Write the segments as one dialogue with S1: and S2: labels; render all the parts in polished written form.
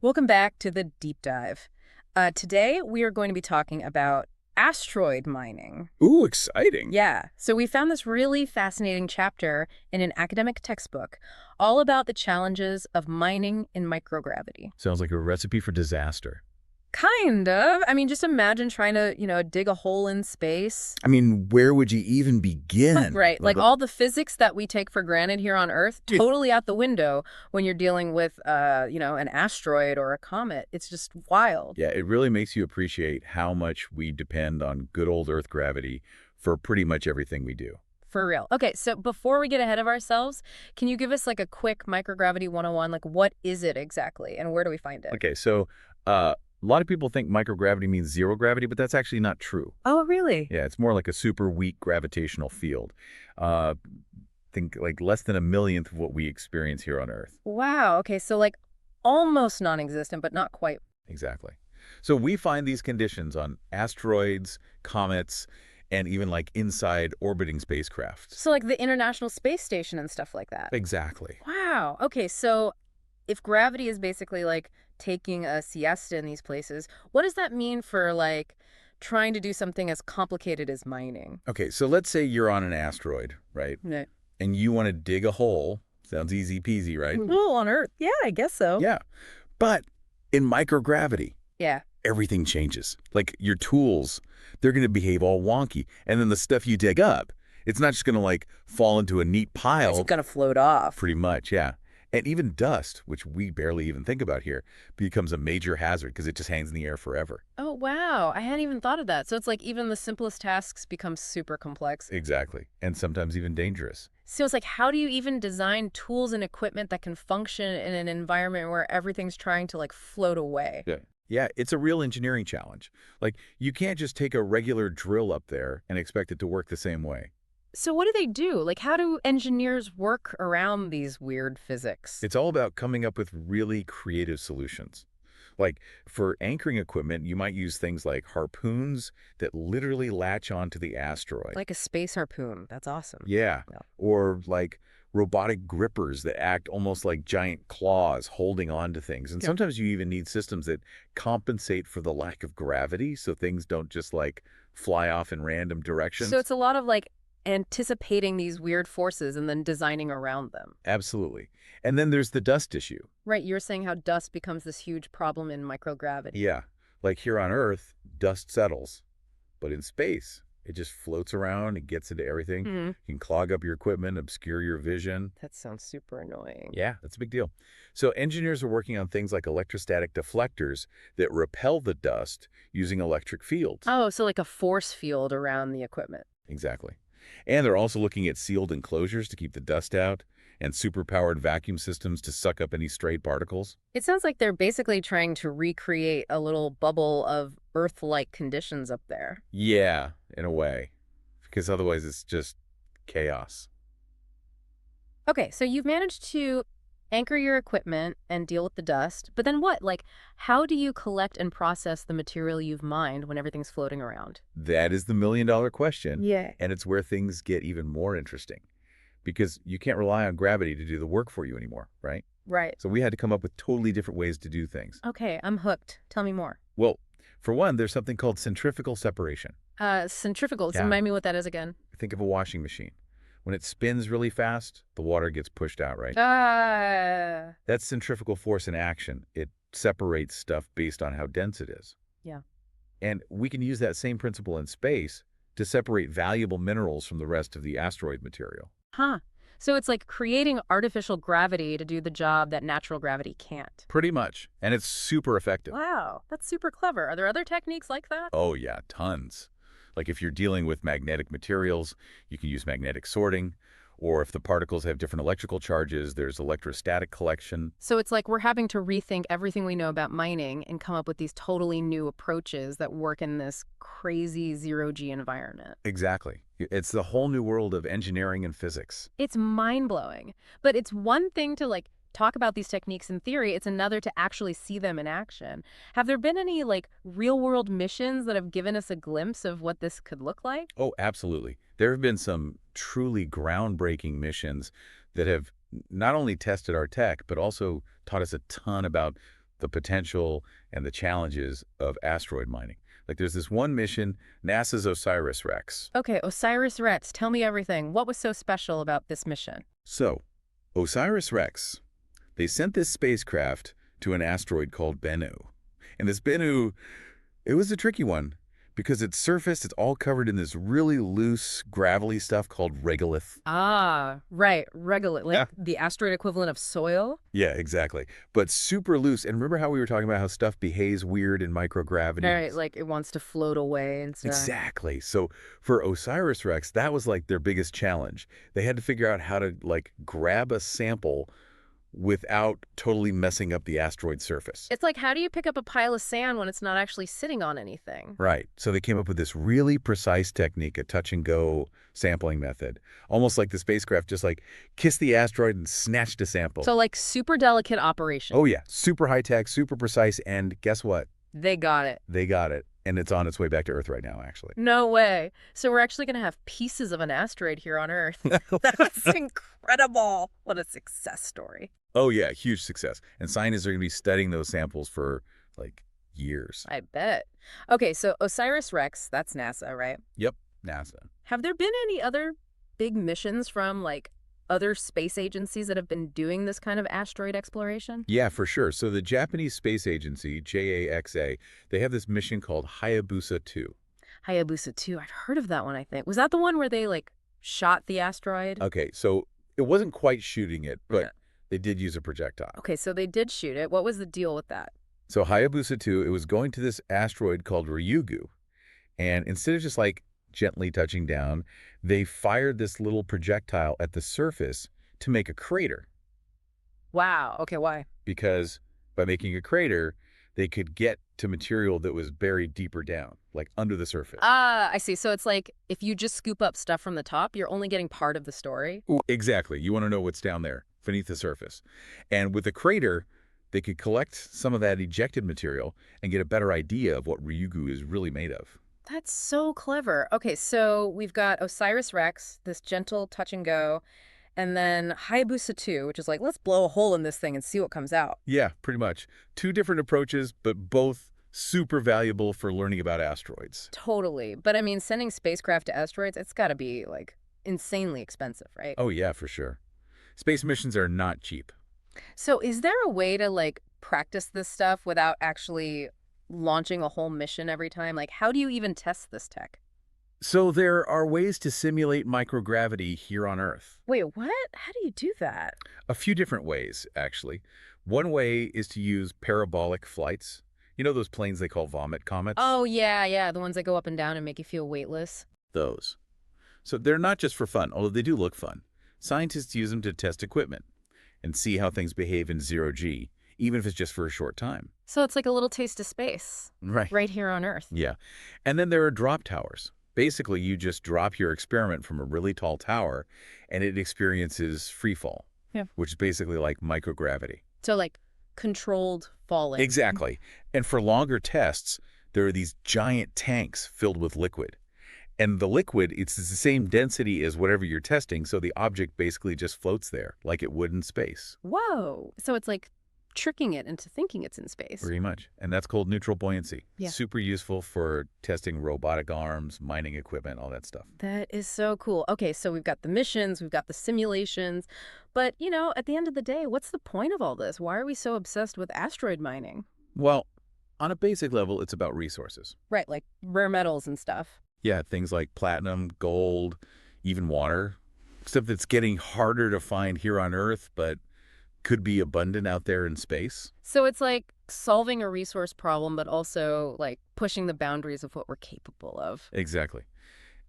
S1: Welcome back to the deep dive. Today, we are going to be talking about asteroid mining.
S2: Ooh, exciting.
S1: Yeah, so we found this really fascinating chapter in an academic textbook all about the challenges of mining in microgravity.
S2: Sounds like a recipe for disaster.
S1: Kind of. I mean, just imagine trying to, dig a hole in space.
S2: I mean, where would you even begin?
S1: Right, like all the physics that we take for granted here on Earth,
S2: Yeah.
S1: totally out the window when you're dealing with, an asteroid or a comet. It's just wild.
S2: Yeah, it really makes you appreciate how much we depend on good old Earth gravity for pretty much everything we do.
S1: For real. Okay, so before we get ahead of ourselves, can you give us like a quick microgravity 101? Like, what is it exactly and where do we find it?
S2: Okay, so a lot of people think microgravity means zero gravity, but that's actually not true.
S1: Oh, really?
S2: Yeah, it's more like a super weak gravitational field. Uh, think like less than a millionth of what we experience here on Earth.
S1: Wow. Okay, so like almost non-existent, but not quite.
S2: Exactly. So we find these conditions on asteroids, comets, and even like inside orbiting spacecraft.
S1: So like the International Space Station and stuff like that.
S2: Exactly.
S1: Wow. Okay, so if gravity is basically like taking a siesta in these places, what does that mean for like trying to do something as complicated as mining?
S2: Okay, so let's say you're on an asteroid, right?
S1: No.
S2: And you want to dig a hole. Sounds easy peasy, right?
S1: Well, on Earth. Yeah, I guess so.
S2: Yeah. But in microgravity,
S1: Yeah.
S2: everything changes. Like your tools, they're going to behave all wonky. And then the stuff you dig up, it's not just going to like fall into a neat
S1: It's
S2: pile.
S1: gonna float off.
S2: Pretty much, yeah. And even dust, which we barely even think about here, becomes a major hazard because it just hangs in the air forever.
S1: Oh, wow. I hadn't even thought of that. So it's like even the simplest tasks become super complex.
S2: Exactly. And sometimes even dangerous.
S1: So it's like, how do you even design tools and equipment that can function in an environment where everything's trying to like float away?
S2: Yeah. Yeah, it's a real engineering challenge. Like, you can't just take a regular drill up there and expect it to work the same way.
S1: So what do they do? Like, how do engineers work around these weird physics?
S2: It's all about coming up with really creative solutions. Like, for anchoring equipment, you might use things like harpoons that literally latch onto the asteroid.
S1: Like a space harpoon. That's awesome.
S2: Yeah.
S1: Yeah.
S2: Or like robotic grippers that act almost like giant claws holding on to things. And
S1: Yeah.
S2: sometimes you even need systems that compensate for the lack of gravity so things don't just like fly off in random directions.
S1: So it's a lot of like anticipating these weird forces and then designing around them.
S2: Absolutely. And then there's the dust issue.
S1: Right, you're saying how dust becomes this huge problem in microgravity.
S2: Yeah. Like here on Earth, dust settles. But in space, it just floats around and gets into everything.
S1: Hmm.
S2: You can clog up your equipment, obscure your vision.
S1: That sounds super annoying.
S2: Yeah, that's a big deal. So engineers are working on things like electrostatic deflectors that repel the dust using electric fields.
S1: Oh, so like a force field around the equipment.
S2: Exactly. And they're also looking at sealed enclosures to keep the dust out and superpowered vacuum systems to suck up any stray particles.
S1: It sounds like they're basically trying to recreate a little bubble of Earth-like conditions up there.
S2: Yeah, in a way, because otherwise it's just chaos.
S1: Okay, so you've managed to anchor your equipment and deal with the dust, but then what? Like, how do you collect and process the material you've mined when everything's floating around?
S2: That is the million-dollar question.
S1: Yeah.
S2: And it's where things get even more interesting because you can't rely on gravity to do the work for you anymore, right?
S1: Right.
S2: So we had to come up with totally different ways to do things.
S1: Okay, I'm hooked. Tell me more.
S2: Well, for one, there's something called centrifugal separation.
S1: Centrifugal. So
S2: Yeah.
S1: remind me what that is again.
S2: Think of a washing machine. When it spins really fast, the water gets pushed out, right?
S1: Ah.
S2: That's centrifugal force in action. It separates stuff based on how dense it is.
S1: Yeah.
S2: And we can use that same principle in space to separate valuable minerals from the rest of the asteroid material.
S1: Huh. So it's like creating artificial gravity to do the job that natural gravity can't.
S2: Pretty much. And it's super effective.
S1: Wow, that's super clever. Are there other techniques like that?
S2: Oh, yeah, tons. Like if you're dealing with magnetic materials, you can use magnetic sorting. Or if the particles have different electrical charges, there's electrostatic collection.
S1: So it's like we're having to rethink everything we know about mining and come up with these totally new approaches that work in this crazy zero-G environment.
S2: Exactly. It's the whole new world of engineering and physics.
S1: It's mind-blowing. But it's one thing to like talk about these techniques in theory, it's another to actually see them in action. Have there been any like real-world missions that have given us a glimpse of what this could look like?
S2: Oh, absolutely. There have been some truly groundbreaking missions that have not only tested our tech, but also taught us a ton about the potential and the challenges of asteroid mining. Like there's this one mission, NASA's OSIRIS-REx.
S1: Okay, OSIRIS-REx, tell me everything. What was so special about this mission?
S2: So, OSIRIS-REx, they sent this spacecraft to an asteroid called Bennu. And this Bennu, it was a tricky one because its surface, it's all covered in this really loose, gravelly stuff called regolith.
S1: Ah, right, regolith,
S2: Yeah.
S1: like the asteroid equivalent of soil?
S2: Yeah, exactly. But super loose. And remember how we were talking about how stuff behaves weird in microgravity?
S1: Right, like it wants to float away and stuff.
S2: Exactly. So for OSIRIS-REx, that was like their biggest challenge. They had to figure out how to like grab a sample without totally messing up the asteroid surface.
S1: It's like, how do you pick up a pile of sand when it's not actually sitting on anything?
S2: Right. So they came up with this really precise technique, a touch-and-go sampling method. Almost like the spacecraft just like kissed the asteroid and snatched a sample.
S1: So like super delicate operation.
S2: Oh yeah, super high-tech, super precise, and guess what?
S1: They got it.
S2: They got it. And it's on its way back to Earth right now, actually.
S1: No way. So we're actually going to have pieces of an asteroid here on Earth. That's incredible. What a success story.
S2: Oh yeah, huge success. And scientists are going to be studying those samples for like years.
S1: I bet. Okay, so OSIRIS-REx, that's NASA, right?
S2: Yep, NASA.
S1: Have there been any other big missions from like other space agencies that have been doing this kind of asteroid exploration?
S2: Yeah, for sure. So the Japanese Space Agency, JAXA, they have this mission called Hayabusa 2.
S1: Hayabusa 2, I've heard of that one, I think. Was that the one where they like shot the asteroid?
S2: Okay, so it wasn't quite shooting it, but
S1: Yeah.
S2: they did use a projectile.
S1: Okay, so they did shoot it. What was the deal with that?
S2: So Hayabusa 2, it was going to this asteroid called Ryugu. And instead of just like gently touching down, they fired this little projectile at the surface to make a crater.
S1: Wow. Okay, why?
S2: Because by making a crater, they could get to material that was buried deeper down, like under the surface.
S1: Ah, I see. So it's like if you just scoop up stuff from the top, you're only getting part of the story.
S2: Ooh, exactly. You want to know what's down there beneath the surface. And with a crater, they could collect some of that ejected material and get a better idea of what Ryugu is really made of.
S1: That's so clever. Okay, so we've got OSIRIS-REx, this gentle touch and go, and then Hayabusa 2, which is like, let's blow a hole in this thing and see what comes out.
S2: Yeah, pretty much. Two different approaches, but both super valuable for learning about asteroids.
S1: Totally. But I mean, sending spacecraft to asteroids, it's got to be like insanely expensive, right?
S2: Oh yeah, for sure. Space missions are not cheap.
S1: So is there a way to like practice this stuff without actually launching a whole mission every time? Like, how do you even test this tech?
S2: So there are ways to simulate microgravity here on Earth.
S1: Wait, what? How do you do that?
S2: A few different ways, actually. One way is to use parabolic flights. You know those planes they call vomit comets?
S1: Oh, yeah, yeah, the ones that go up and down and make you feel weightless.
S2: Those. So they're not just for fun, although they do look fun. Scientists use them to test equipment and see how things behave in zero-G, even if it's just for a short time.
S1: So it's like a little taste of space
S2: Right.
S1: right here on Earth.
S2: Yeah. And then there are drop towers. Basically, you just drop your experiment from a really tall tower, and it experiences free fall,
S1: Yeah.
S2: which is basically like microgravity.
S1: So like controlled falling.
S2: Exactly. And for longer tests, there are these giant tanks filled with liquid. And the liquid, it's the same density as whatever you're testing, so the object basically just floats there, like it would in space.
S1: Whoa. So it's like tricking it into thinking it's in space.
S2: Pretty much. And that's called neutral buoyancy.
S1: Yeah.
S2: Super useful for testing robotic arms, mining equipment, all that stuff.
S1: That is so cool. Okay, so we've got the missions, we've got the simulations, but, you know, at the end of the day, what's the point of all this? Why are we so obsessed with asteroid mining?
S2: Well, on a basic level, it's about resources.
S1: Right, like rare metals and stuff.
S2: Yeah, things like platinum, gold, even water. Stuff that's getting harder to find here on Earth, but could be abundant out there in space.
S1: So it's like solving a resource problem, but also like pushing the boundaries of what we're capable of.
S2: Exactly.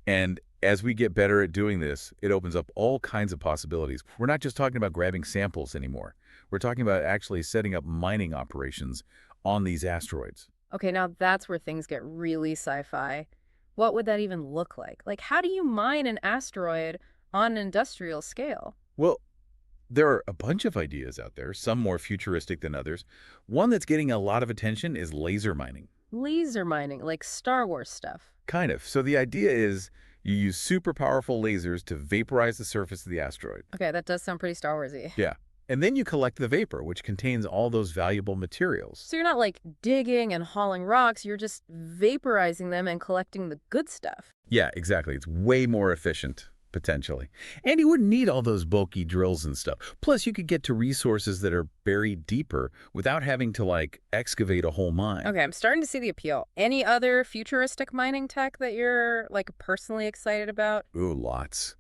S2: And as we get better at doing this, it opens up all kinds of possibilities. We're not just talking about grabbing samples anymore. We're talking about actually setting up mining operations on these asteroids.
S1: Okay, now that's where things get really sci-fi. What would that even look like? Like, how do you mine an asteroid on an industrial scale?
S2: Well, there are a bunch of ideas out there, some more futuristic than others. One that's getting a lot of attention is laser mining.
S1: Laser mining, like Star Wars stuff.
S2: Kind of. So the idea is you use super powerful lasers to vaporize the surface of the asteroid.
S1: Okay, that does sound pretty Star Wars-y.
S2: Yeah. And then you collect the vapor, which contains all those valuable materials.
S1: So you're not like digging and hauling rocks, you're just vaporizing them and collecting the good stuff.
S2: Yeah, exactly. It's way more efficient, potentially. And you wouldn't need all those bulky drills and stuff. Plus, you could get to resources that are buried deeper without having to, like, excavate a whole mine.
S1: Okay, I'm starting to see the appeal. Any other futuristic mining tech that you're like personally excited about?
S2: Ooh, lots.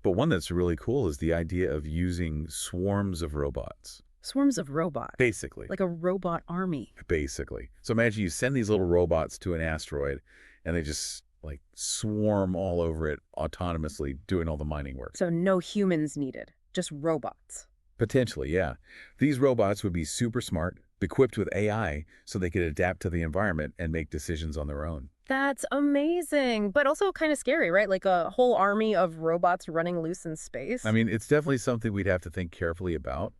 S2: But one that's really cool is the idea of using swarms of robots.
S1: Swarms of robots.
S2: Basically.
S1: Like a robot army.
S2: Basically. So imagine you send these little robots to an asteroid, and they just, like, swarm all over it autonomously, doing all the mining work.
S1: So no humans needed, just robots.
S2: Potentially, yeah. These robots would be super smart, equipped with AI, so they could adapt to the environment and make decisions on their own.
S1: That's amazing, but also kind of scary, right? Like a whole army of robots running loose in space.
S2: I mean, it's definitely something we'd have to think carefully about,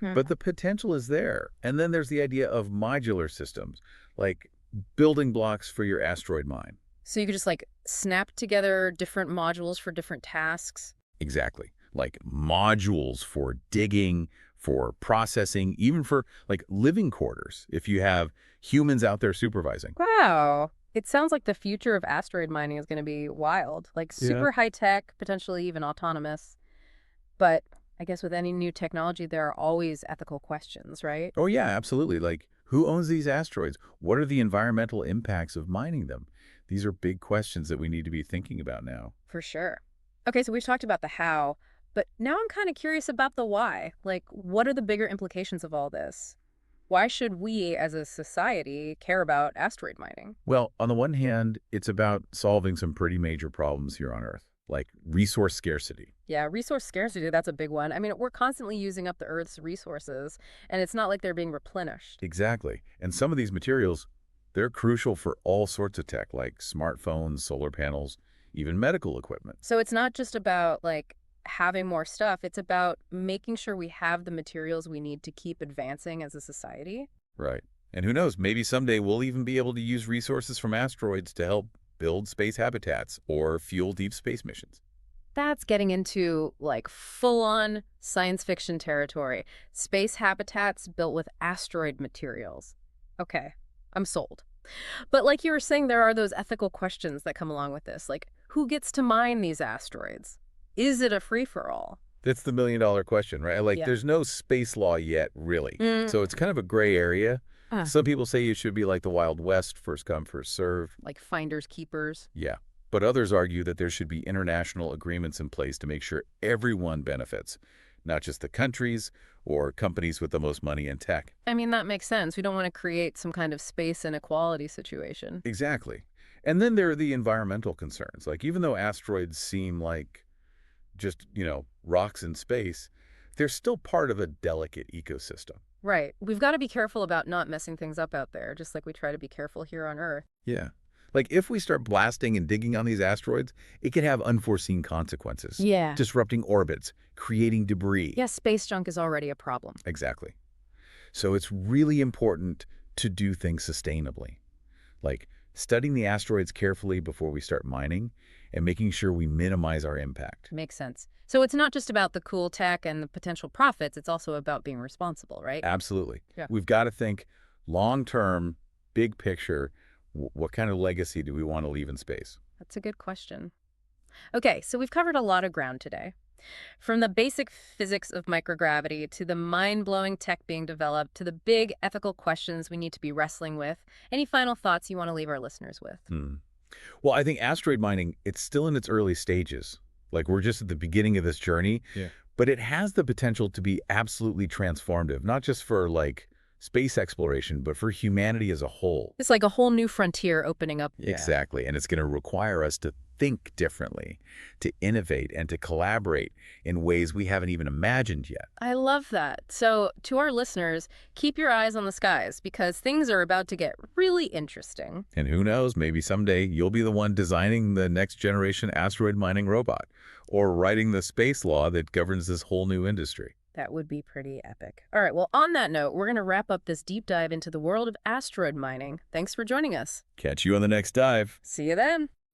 S2: but the potential is there. And then there's the idea of modular systems, like building blocks for your asteroid mine.
S1: So you could just like snap together different modules for different tasks.
S2: Exactly. Like modules for digging, for processing, even for like living quarters, if you have humans out there supervising.
S1: Wow. It sounds like the future of asteroid mining is going to be wild, like super high tech, potentially even autonomous. But I guess with any new technology, there are always ethical questions, right?
S2: Oh, yeah, absolutely. Like, who owns these asteroids? What are the environmental impacts of mining them? These are big questions that we need to be thinking about now.
S1: For sure. Okay, so we've talked about the how, but now I'm kind of curious about the why. Like, what are the bigger implications of all this? Why should we as a society care about asteroid mining?
S2: Well, on the one hand, it's about solving some pretty major problems here on Earth, like resource scarcity.
S1: Yeah, resource scarcity, that's a big one. I mean, we're constantly using up the Earth's resources, and it's not like they're being replenished.
S2: Exactly. And some of these materials, they're crucial for all sorts of tech, like smartphones, solar panels, even medical equipment.
S1: So it's not just about, like, having more stuff. It's about making sure we have the materials we need to keep advancing as a society.
S2: Right. And who knows, maybe someday we'll even be able to use resources from asteroids to help build space habitats or fuel deep space missions.
S1: That's getting into, like, full-on science fiction territory. Space habitats built with asteroid materials. Okay, I'm sold. But like you were saying, there are those ethical questions that come along with this. Like, who gets to mine these asteroids? Is it a free-for-all?
S2: That's the million-dollar question, right? Like,
S1: Yeah.
S2: there's no space law yet, really. So it's kind of a gray area. Some people say it should be like the Wild West, first come, first serve.
S1: Like finders, keepers.
S2: Yeah. But others argue that there should be international agreements in place to make sure everyone benefits, not just the countries or companies with the most money and tech.
S1: I mean, that makes sense. We don't want to create some kind of space inequality situation.
S2: Exactly. And then there are the environmental concerns. Like, even though asteroids seem like just, rocks in space, they're still part of a delicate ecosystem.
S1: Right. We've got to be careful about not messing things up out there, just like we try to be careful here on Earth.
S2: Yeah. Like, if we start blasting and digging on these asteroids, it could have unforeseen consequences.
S1: Yeah.
S2: Disrupting orbits, creating debris.
S1: Yeah, space junk is already a problem.
S2: Exactly. So it's really important to do things sustainably. Like studying the asteroids carefully before we start mining and making sure we minimize our impact.
S1: Makes sense. So it's not just about the cool tech and the potential profits, it's also about being responsible, right?
S2: Absolutely.
S1: Yeah.
S2: We've got to think long-term, big picture. What kind of legacy do we want to leave in space?
S1: That's a good question. Okay, so we've covered a lot of ground today. From the basic physics of microgravity to the mind-blowing tech being developed to the big ethical questions we need to be wrestling with. Any final thoughts you want to leave our listeners with?
S2: Well, I think asteroid mining, it's still in its early stages. Like, we're just at the beginning of this journey. Yeah. But it has the potential to be absolutely transformative, not just for, like, space exploration, but for humanity as a whole.
S1: It's like a whole new frontier opening up.
S2: Exactly. And it's going to require us to think differently, to innovate, and to collaborate in ways we haven't even imagined yet.
S1: I love that. So to our listeners, keep your eyes on the skies because things are about to get really interesting.
S2: And who knows, maybe someday you'll be the one designing the next generation asteroid mining robot or writing the space law that governs this whole new industry.
S1: That would be pretty epic. All right, well, on that note, we're going to wrap up this deep dive into the world of asteroid mining. Thanks for joining us.
S2: Catch you on the next dive.
S1: See you then.